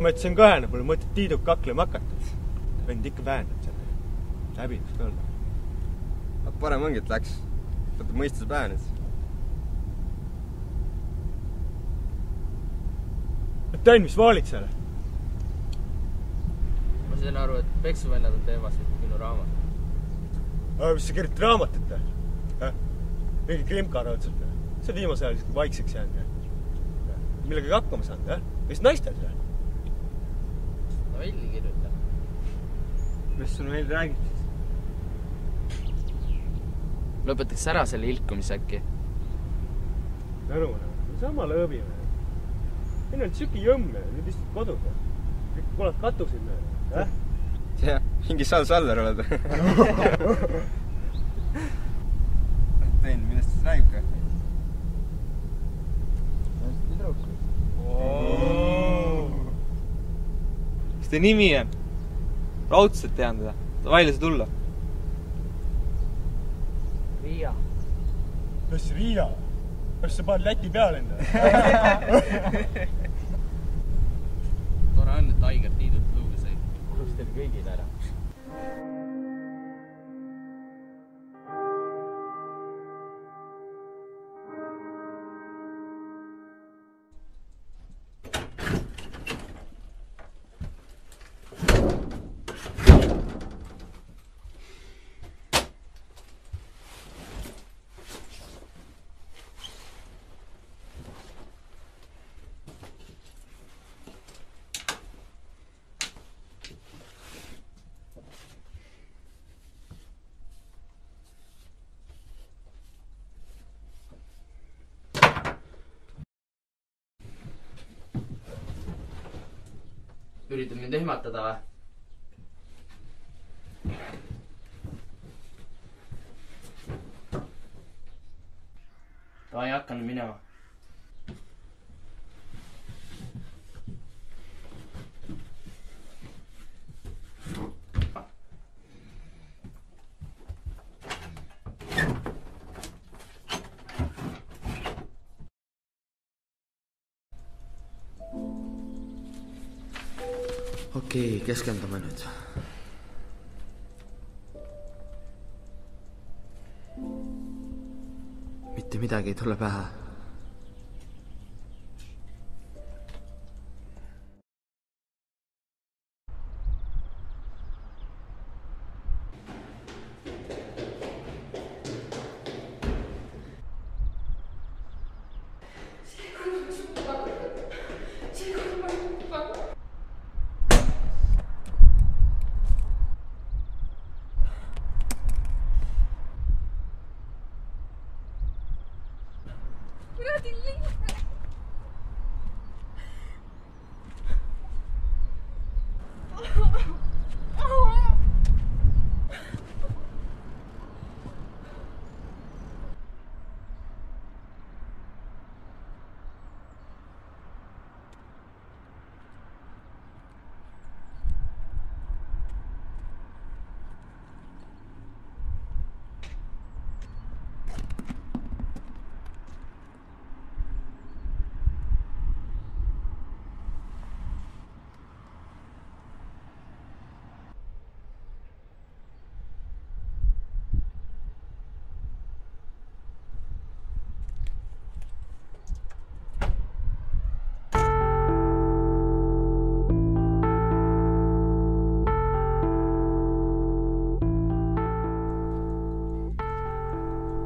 Ma ütlesin kahene, pole mõtet Tiiduk kaklema hakata. Vend ikka väänab selle. Läbi, mis ka olla. Aga parem ongi, et läks. Võtab mõistus vääned. Tain, mis vaalid seal? Ma sain aru, et peksuvennad on teemasid minu raamat. Aga mis sa kirjutad raamatut? Mingi krimka raudselt. See viimase ajal vaikseks jäänud. Millega hakkama saanud? Mis naistel seal? Novelli kirjutab. Mis sul meil räägid siis? Lõpetaks ära selle ilkumise äkki. Näruna, sama lõõbime. Meil on tsüki jõmme, nüüd istud kodus. Kõik kolad katusid. Ja, mingi Saller oled. Tein, millest siis räägib ka? Mis teie nimi on? Raudselt tean teda. Ta välja see tulla. Riia. Kas Riia? Kas sa paned Läti peale enda? Tore on, et Aigar Tiidult luuga sai. Kus teil kõigil ära? Üritad mind ehmatada või? Ta ei hakanud minema. Okei, keskendume nüüd. Mitte midagi ei tule pähe.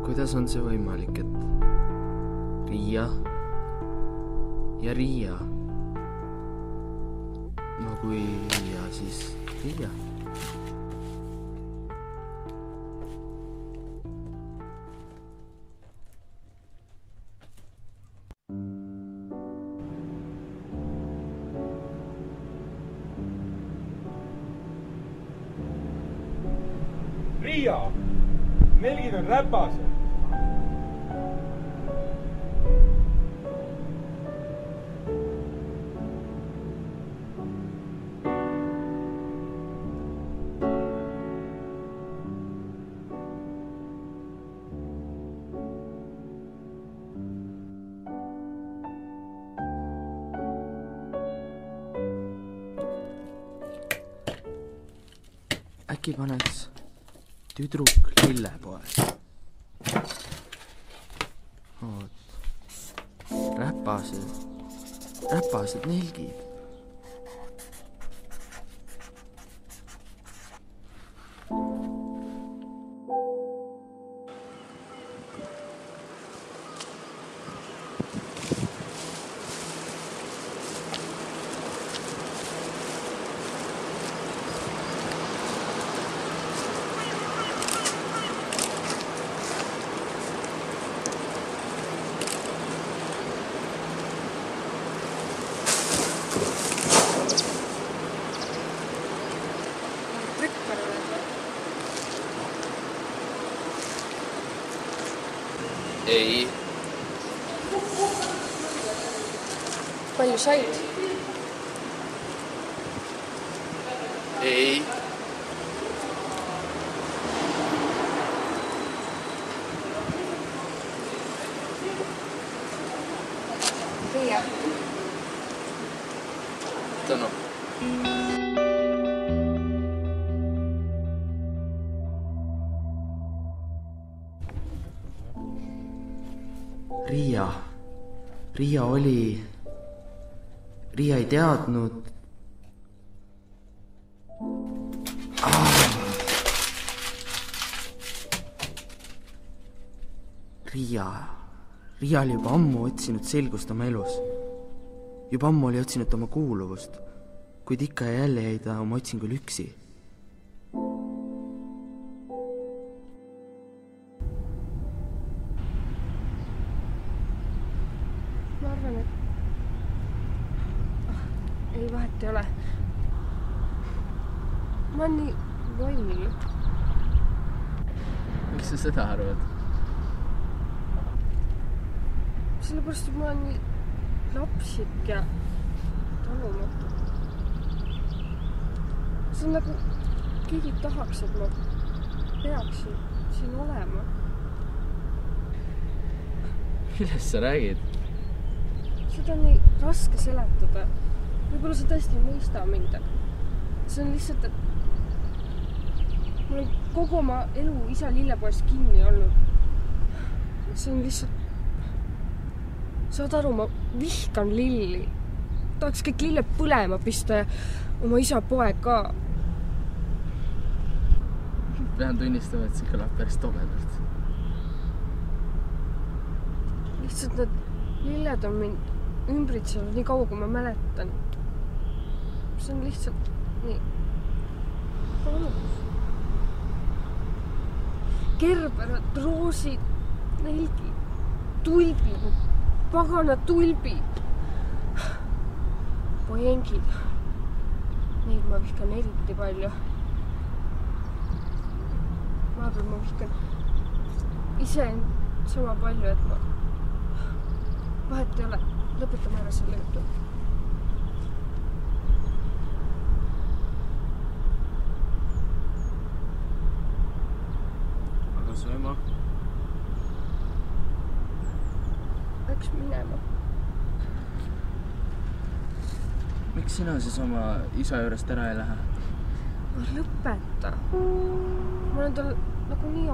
Kuidas on see võimalik, et Riia ja Riia? No kui Riia, siis Riia. Riia! Nelgid on räpased. äkki paneks tüdruk lillepoe. Oot. Räpased nelgid. Ei. Palju said? Ei. Riia. Tänu. Riia ei teadnud. Riia oli juba ammu otsinud selgust oma elus. Juba ammu oli otsinud oma kuuluvust, kuid ikka ja jälle jäi ta oma otsingul üksi. Ma arvan, et... ei, vahet ei ole. Ma olen nii loll. Miks sa seda arvad? Sellepärast, et ma olen nii lapsik ja talumatu. See on nagu keegi tahaks, et ma peaksin siin olema. Millest sa räägid? Seda on nii raske seletada. Võib-olla sa tõesti ei mõista mind. See on lihtsalt, et ma olen kogu oma elu isa lillepoes kinni olnud. See on lihtsalt... Saad aru, ma vihkan lilli. Tahaks kõik lilled põlema pista ja oma isa poeg ka. Pean tunnistama, et see kõlab päris tobedalt. Lihtsalt need lilled on mind ümbritsenud nii kaua, kui ma mäletan. See on lihtsalt nii valus. Kerberad, roosid, nelgid, tulbid, pagana tulbid, poengid. Neid ma vihkan eriti palju. Ma arvan, ma vihkan ise sama palju, et ma... Vahet ei ole. Lõpetame ära selle jutu. Aga su ema? Läks minema. Miks sina siis oma isa juurest ära ei lähe? Lõpeta. Ma olen tal nagu nii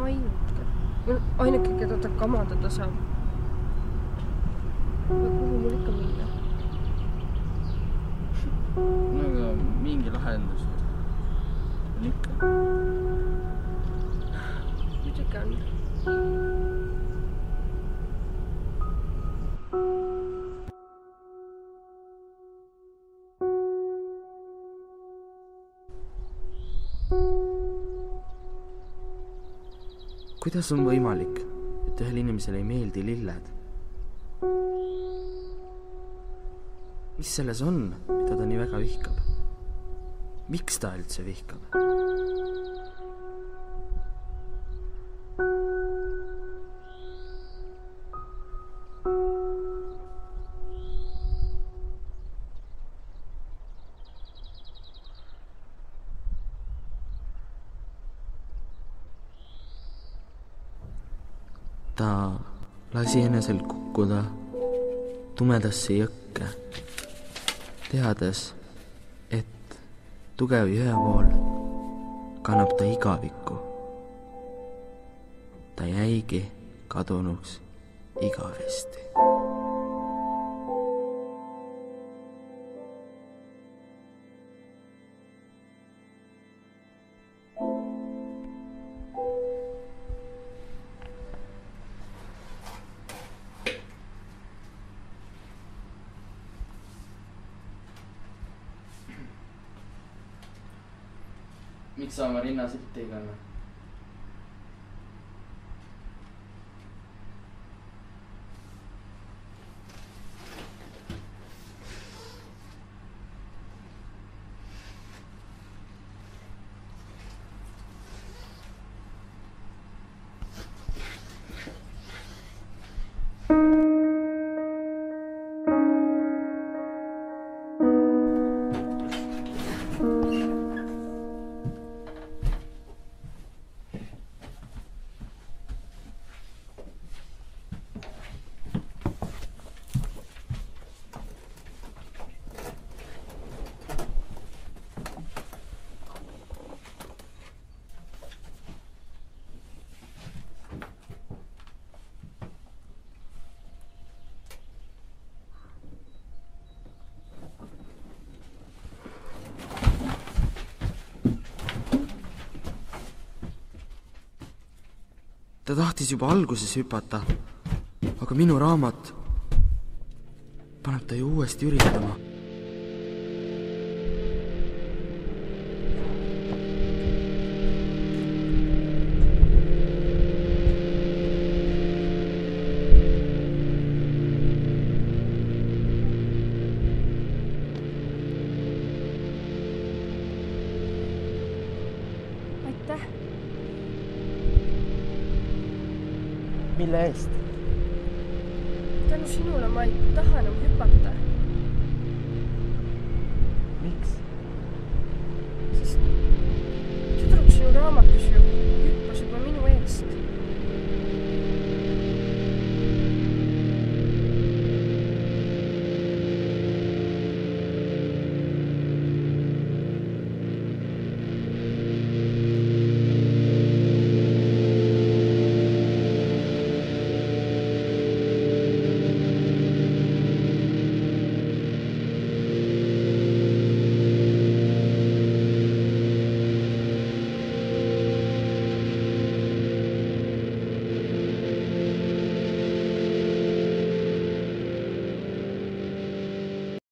ainuke, keda ta kamandada saab. Ja kuhu mul ikka minna? No aga mingi lahendus. On ikka. Muidugi on. Kuidas on võimalik, et ühel inimesel ei meeldi lilled? Mis selles on, mida ta nii väga vihkab? Miks ta üldse vihkab? Ta lasi enesel kukkuda tumedasse jõkke, teades, et tugev jõevool kannab ta igavikku. Ta jäigi kadunuks igavesti. Miks sa oma rinnasilti ei kanna? Ta tahtis juba alguses hüpata, aga minu raamat paneb ta ju uuesti üritama. Aitäh! Mille eest? Tänu sinule ma ei taha enam hüpata. Miks? Sest tüdruk sinu raamatus ju hüppas juba minu eest.